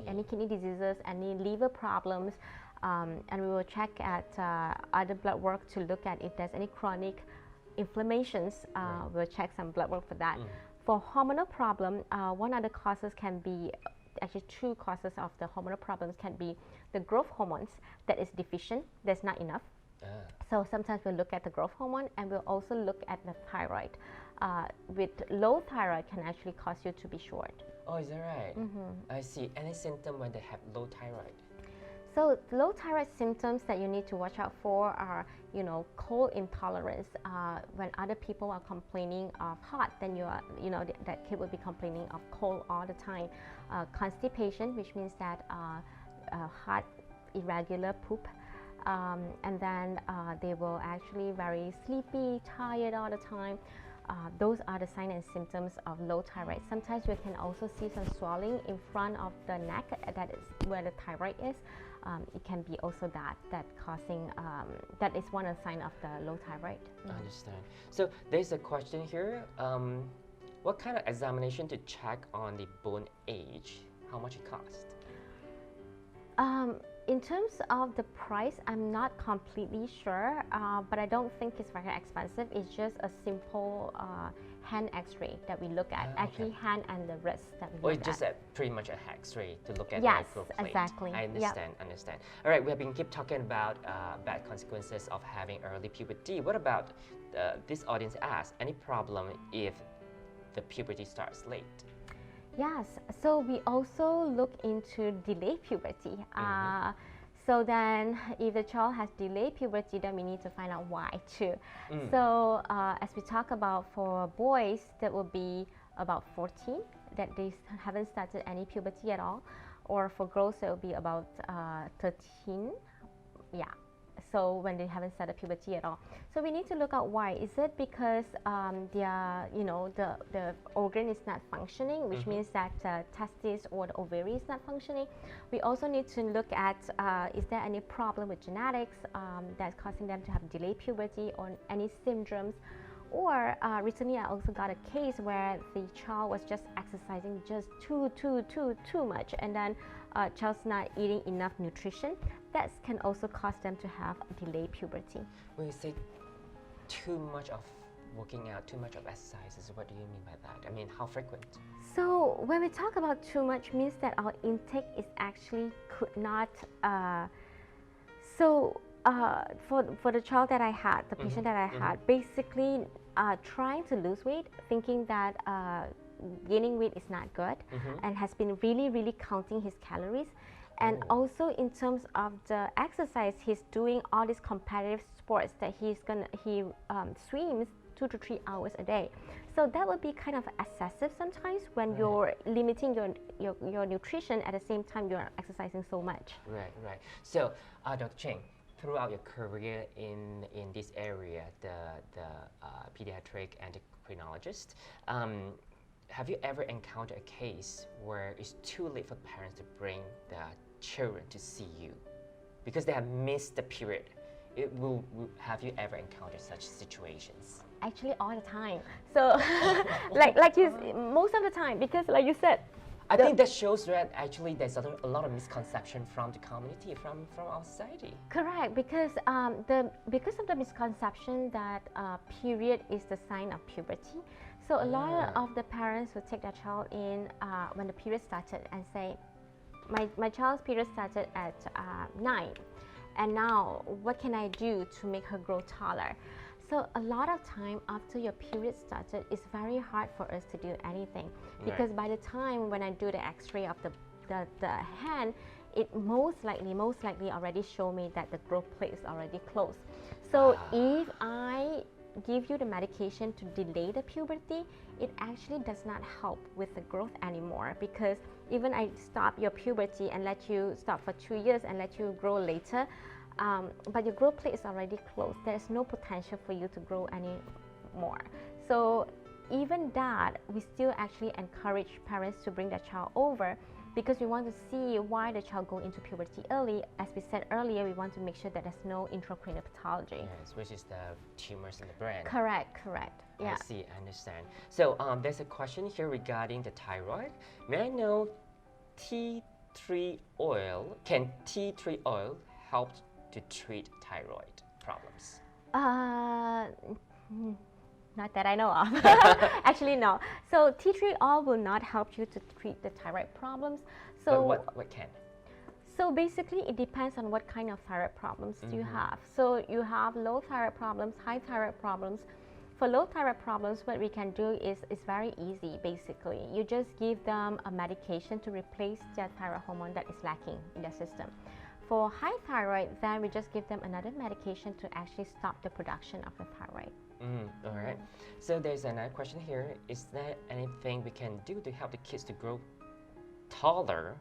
any kidney diseases, any liver problems, and we will check at other blood work to look at if there's any chronic inflammations. We'll check some blood work for that. For hormonal problem, one of the causes can be actually 2 causes of the hormonal problems can be the growth hormones that is deficient, there's not enough. So sometimes we'll look at the growth hormone and we'll also look at the thyroid. With low thyroid can actually cause you to be short. Oh, is that right? I see. Any symptom when they have low thyroid? So low thyroid symptoms that you need to watch out for are, cold intolerance. When other people are complaining of hot, then that kid will be complaining of cold all the time. Constipation, which means that hot, irregular poop. And then they will actually very sleepy, tired all the time. those are the signs and symptoms of low thyroid. Sometimes we can also see some swelling in front of the neck, that is where the thyroid is. It can be also that causing, that is one of the signs of the low thyroid. I understand. So there's a question here. What kind of examination to check on the bone age? How much it costs? In terms of the price, I'm not completely sure, but I don't think it's very expensive. It's just a simple hand x-ray that we look at, actually hand and the wrist that we look at. Or it's just pretty much a x-ray to look at yes, the growth plate. exactly. I understand. All right, we have been keep talking about bad consequences of having early puberty. What about this audience asks, any problem if the puberty starts late? Yes, so we also look into delayed puberty. So then if the child has delayed puberty, then we need to find out why too. So as we talk about for boys, that will be about 14, that they haven't started any puberty at all. Or for girls, it will be about 13, yeah. So when they haven't started puberty at all. So we need to look out why. Is it because the organ is not functioning, which means that testes or the ovary is not functioning? We also need to look at is there any problem with genetics that's causing them to have delayed puberty or any syndromes? Or recently I also got a case where the child was just exercising just too much, and then child's not eating enough nutrition. That can also cause them to have delayed puberty. When you say too much of working out, too much of exercises, what do you mean by that? I mean, how frequent? So when we talk about too much, means that our intake is actually could not. For the child that I had, the patient that I had, basically trying to lose weight, thinking that gaining weight is not good, and has been really counting his calories. And also in terms of the exercise, he's doing all these competitive sports that he swims 2 to 3 hours a day. So that would be kind of excessive sometimes when you're limiting your nutrition at the same time you're exercising so much. Right. So, Dr. Cheng, throughout your career in this area, the pediatric endocrinologist, have you ever encountered a case where it's too late for parents to bring their children to see you because they have missed the period? Have you ever encountered such situations? Actually, all the time. So, like you, most of the time, because like you said, I think that shows that actually there's a lot of misconception from the community, from our society. Correct, because because of the misconception that period is the sign of puberty. So a lot of the parents would take their child in when the period started and say, my child's period started at 9, and now what can I do to make her grow taller? So a lot of time after your period started, it's very hard for us to do anything, because by the time when I do the x-ray of the hand, it most likely already show me that the growth plate is already closed. So if I give you the medication to delay the puberty, it actually does not help with the growth anymore, because even I stop your puberty and let you stop for 2 years and let you grow later, but your growth plate is already closed. There's no potential for you to grow any more. So even that, we still actually encourage parents to bring their child over, because we want to see why the child go into puberty early. As we said earlier, we want to make sure that there's no intracranial pathology. Yes, which is the tumors in the brain. Correct. Yeah. I see, I understand. So there's a question here regarding the thyroid. May I know tea tree oil, can tea tree oil help to treat thyroid problems? Not that I know of. Actually, no. So tea tree oil will not help you to treat the thyroid problems. So but what can? So basically, it depends on what kind of thyroid problems you have. So you have low thyroid problems, high thyroid problems. For low thyroid problems, what we can do is very easy, basically. You just give them a medication to replace their thyroid hormone that is lacking in their system. For high thyroid, then we just give them another medication to actually stop the production of the thyroid. All right. So there's another question here. Is there anything we can do to help the kids to grow taller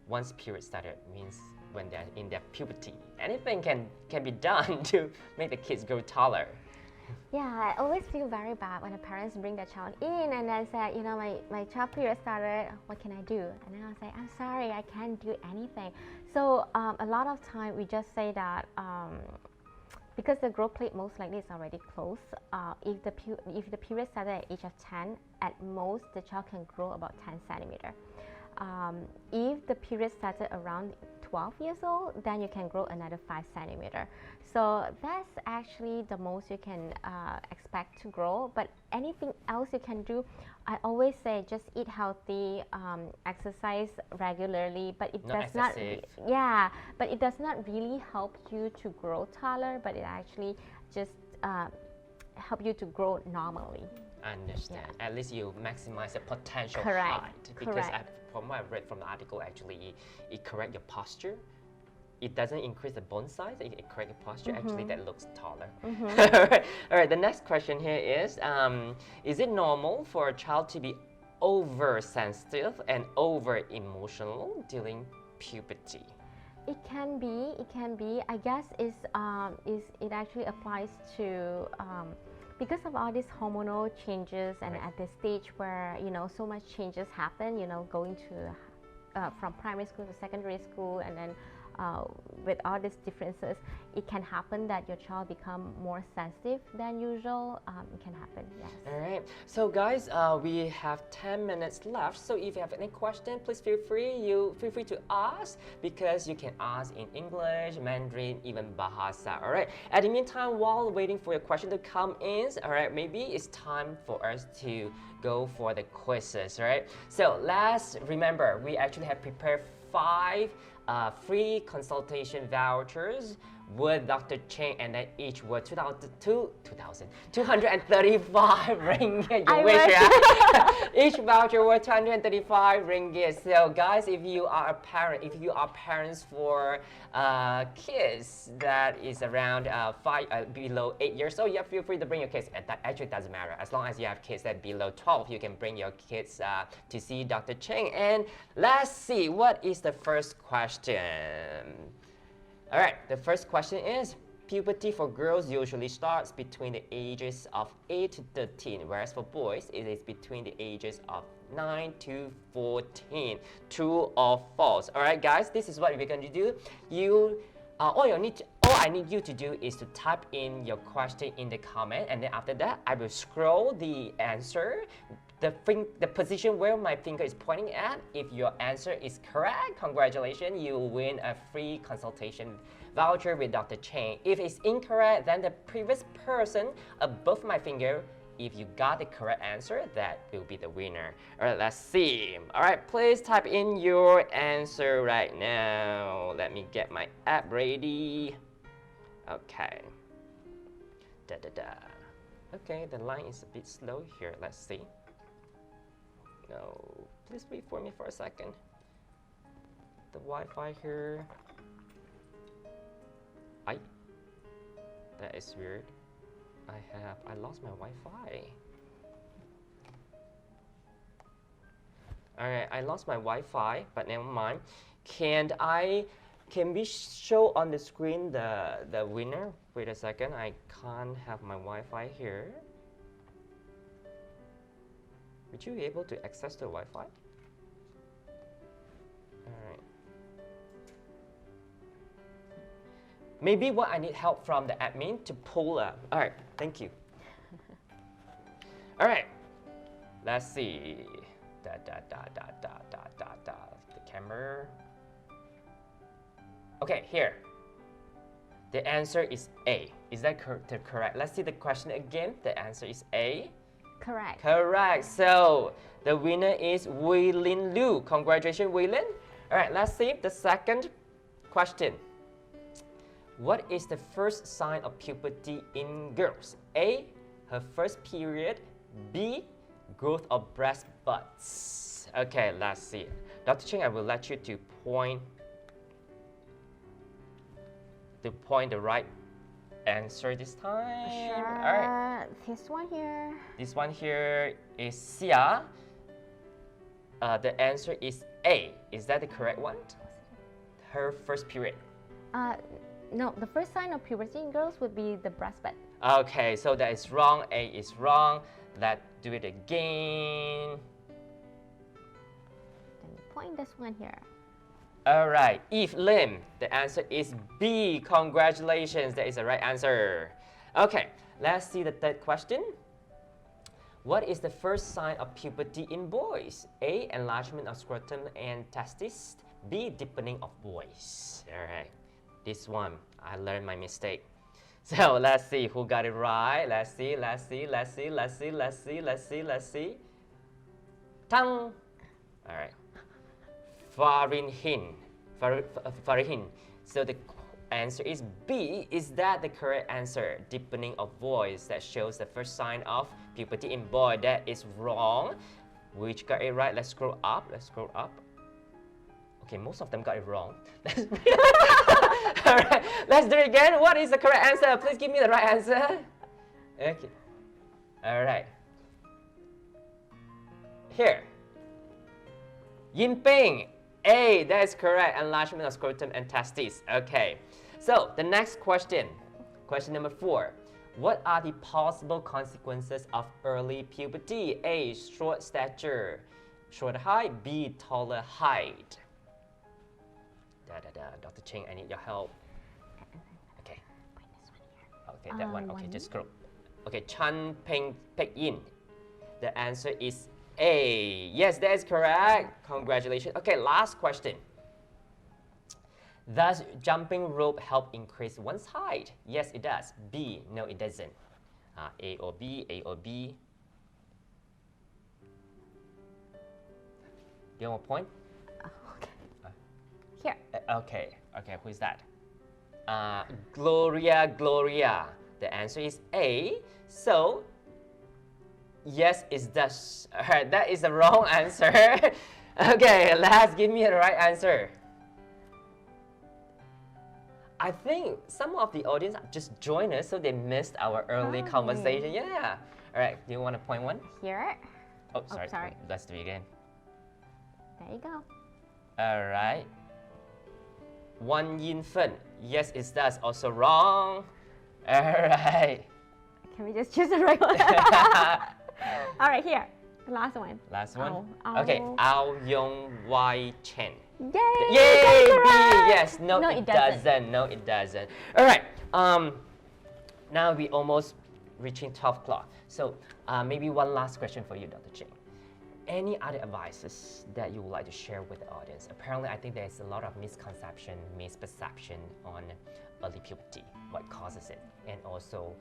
once period started? Means when they're in their puberty. Anything can be done to make the kids grow taller? Yeah, I always feel very bad when the parents bring their child in and then say, you know, my child period started, what can I do? And then I'll say, I'm sorry, I can't do anything. So a lot of time we just say that because the growth plate most likely is already closed, if the period started at age of 10, at most the child can grow about 10 centimeter. If the period started around 12 years old, then you can grow another 5 centimeter. So that's actually the most you can expect to grow. But anything else you can do, I always say just eat healthy, exercise regularly. But it Not does not, excessive. yeah. But it does not really help you to grow taller. But it actually just help you to grow normally. I understand. Yeah. At least you maximize the potential Correct. height. Because Correct. from what I've read from the article, actually, it corrects your posture. It doesn't increase the bone size, it corrects your posture. Actually, that looks taller. All right, the next question here is it normal for a child to be oversensitive and over-emotional during puberty? It can be. It can be. I guess it actually applies to because of all these hormonal changes and Right. at the stage where so much changes happen. Going to from primary school to secondary school, and then with all these differences, it can happen that your child become more sensitive than usual. It can happen. Yes. All right. So guys, we have 10 minutes left. So if you have any question, please feel free to ask, because you can ask in English, Mandarin, even Bahasa. All right. At the meantime, while waiting for your question to come in, all right, maybe it's time for us to go for the quizzes. All right. So let's remember, we actually have prepared 5 free consultation vouchers with Dr. Cheng, and then each were 235 ringgit. You wish, yeah? Each voucher worth 235 ringgit. So guys, if you are a parent, if you are parents for kids that is around below 8 years old, yeah, feel free to bring your kids. And that actually doesn't matter. As long as you have kids that below 12, you can bring your kids to see Dr. Cheng. And let's see, what is the first question? All right, the first question is, puberty for girls usually starts between the ages of 8 to 13, whereas for boys, it is between the ages of 9 to 14. True or false? All right, guys, this is what we're going to do. All I need you to do is to type in your question in the comment, and then after that, I will scroll the answer, the position where my finger is pointing at. If your answer is correct, congratulations, you win a free consultation voucher with Dr. Cheng. If it's incorrect, then the previous person above my finger, if you got the correct answer, that will be the winner. All right, let's see. All right, please type in your answer right now. Let me get my app ready. Okay. Okay, the line is a bit slow here. Let's see. No, please wait for me for a second. The Wi-Fi here. That is weird. I lost my Wi-Fi. Alright, I lost my Wi-Fi, but never mind. Can we show on the screen the winner? Wait a second, I can't have my Wi-Fi here. Would you be able to access the Wi-Fi? Alright. Maybe what I need help from the admin to pull up. Alright, thank you. Alright, let's see. The camera. Okay, here. The answer is A. Is that correct? Let's see the question again. The answer is A. Correct. Correct. So the winner is Wei Lin Liu. Congratulations, Wei Lin. All right, let's see the second question. What is the first sign of puberty in girls? A, her first period. B, growth of breast buds. Okay, let's see. Dr. Cheng, I will let you to point the right answer this time. Sure. All right. This one here. This one here is Xia. The answer is A. Is that the correct one? Her first period. No, the first sign of puberty in girls would be the breastbed. Okay, so that is wrong. A is wrong. Let's do it again. Let me point this one here. All right, Eve Lim, the answer is B. Congratulations, that is the right answer. Okay, let's see the third question. What is the first sign of puberty in boys? A. Enlargement of scrotum and testes. B. Deepening of voice. All right, this one, I learned my mistake. So let's see who got it right. Let's see. Tang. All right. Farihin. So the answer is B. Is that the correct answer? Deepening of voice that shows the first sign of puberty in boy. That is wrong. Which got it right? Let's scroll up. Okay, most of them got it wrong. All right, let's do it again. What is the correct answer? Please give me the right answer. Okay. All right. Here. Yin Ping. A, that is correct. Enlargement of scrotum and testes. Okay. So the next question. Question number 4. What are the possible consequences of early puberty? A, short stature, short height. B, taller height. Dr. Ching, I need your help. Okay. Okay, that one. Okay, just scroll. Okay, Chan Peng Pek Yin. The answer is A. Yes, that is correct. Congratulations. Okay, last question. Does jumping rope help increase one's height? Yes, it does. B. No, it doesn't. A or B, A or B. Do you want a point? Okay. Here. Okay, who is that? Gloria. The answer is A. So, yes, it does. Alright, that is the wrong answer. Okay, let's give me the right answer. I think some of the audience just joined us, so they missed our early conversation. Yeah. Alright, do you want to point one? Here. Oh, sorry. Sorry. Let's do it again. There you go. Alright. One Yin Fen. Yes, it does. Also wrong. Alright. Can we just choose the right one? All right, here. The last one. Last one? Ao. Okay. Ao Yong Wai Chen. Yay! Yay! B. Correct. Yes. No, it doesn't. No, it doesn't. Alright. Now we almost reaching 12 o'clock. So maybe one last question for you, Dr. Ching. Any other advices that you would like to share with the audience? Apparently, I think there's a lot of misconception, misperception on early puberty, what causes it, and also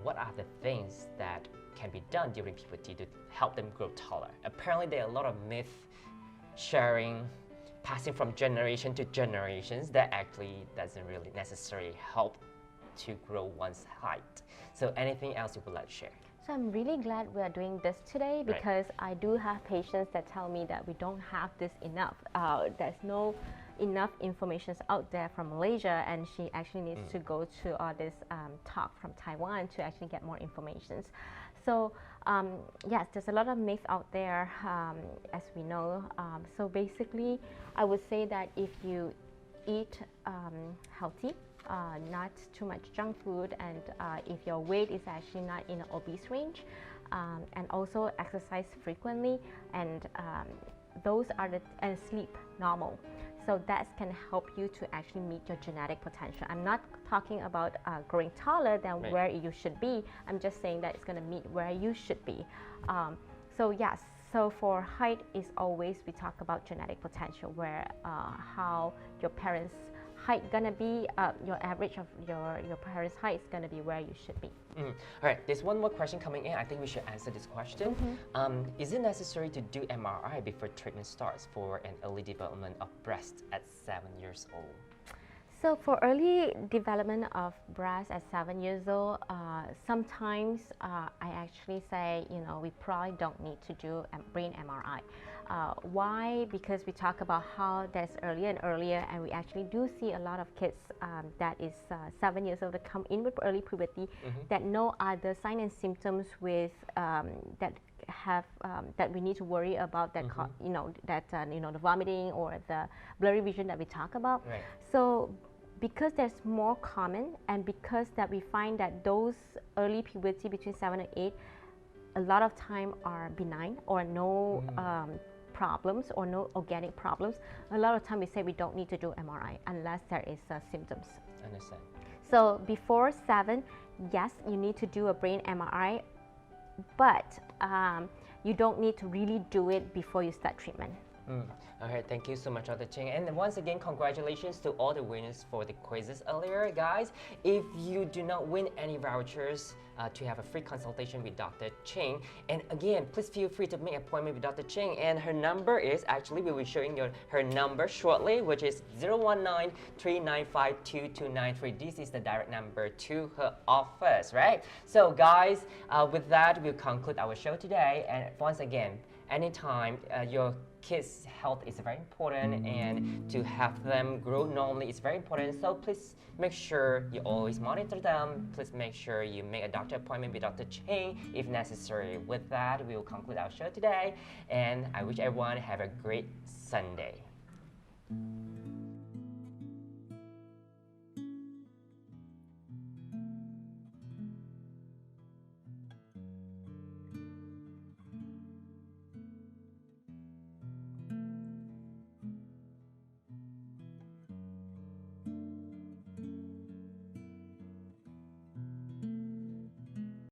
what are the things that can be done during puberty to help them grow taller. Apparently, there are a lot of myth sharing, passing from generation to generations that actually doesn't really necessarily help to grow one's height. So anything else you would like to share? So I'm really glad we are doing this today because I do have patients that tell me that we don't have this enough. There's no enough information out there from Malaysia, and she actually needs to go to all this talk from Taiwan to actually get more information. So yes, there's a lot of myths out there, as we know. So basically, I would say that if you eat healthy, not too much junk food, and if your weight is actually not in an obese range, and also exercise frequently, and those are and sleep normal. So that can help you to actually meet your genetic potential. I'm not talking about growing taller than where you should be. I'm just saying that it's going to meet where you should be. So yes, so for height is always we talk about genetic potential, where how your parents' height gonna be, your average of your parents' height is gonna be where you should be. All right, there's one more question coming in. I think we should answer this question. Is it necessary to do MRI before treatment starts for an early development of breast at 7 years old? So for early development of breast at 7 years old, sometimes I actually say, we probably don't need to do a brain MRI. Why? Because we talk about how that's earlier and earlier, and we actually do see a lot of kids that is 7 years old that come in with early puberty that no other sign and symptoms with that have that we need to worry about, that the vomiting or the blurry vision that we talk about. So because there's more common, and because that we find that those early puberty between 7 and 8 a lot of time are benign or no problems or no organic problems, a lot of time we say we don't need to do MRI unless there is symptoms. Understand. So before 7, yes, you need to do a brain MRI, but you don't need to really do it before you start treatment. Okay, thank you so much, Dr. Ching. And once again, congratulations to all the winners for the quizzes earlier, guys. If you do not win any vouchers to have a free consultation with Dr. Ching, and again, please feel free to make an appointment with Dr. Ching. And her number is, actually, we'll be showing you her number shortly, which is 019-395-2293. This is the direct number to her office, right? So, guys, with that, we'll conclude our show today. And once again, anytime your kids' health is very important, and to have them grow normally is very important. So please make sure you always monitor them. Please make sure you make a doctor appointment with Dr. Ching if necessary. With that, we will conclude our show today, and I wish everyone have a great Sunday.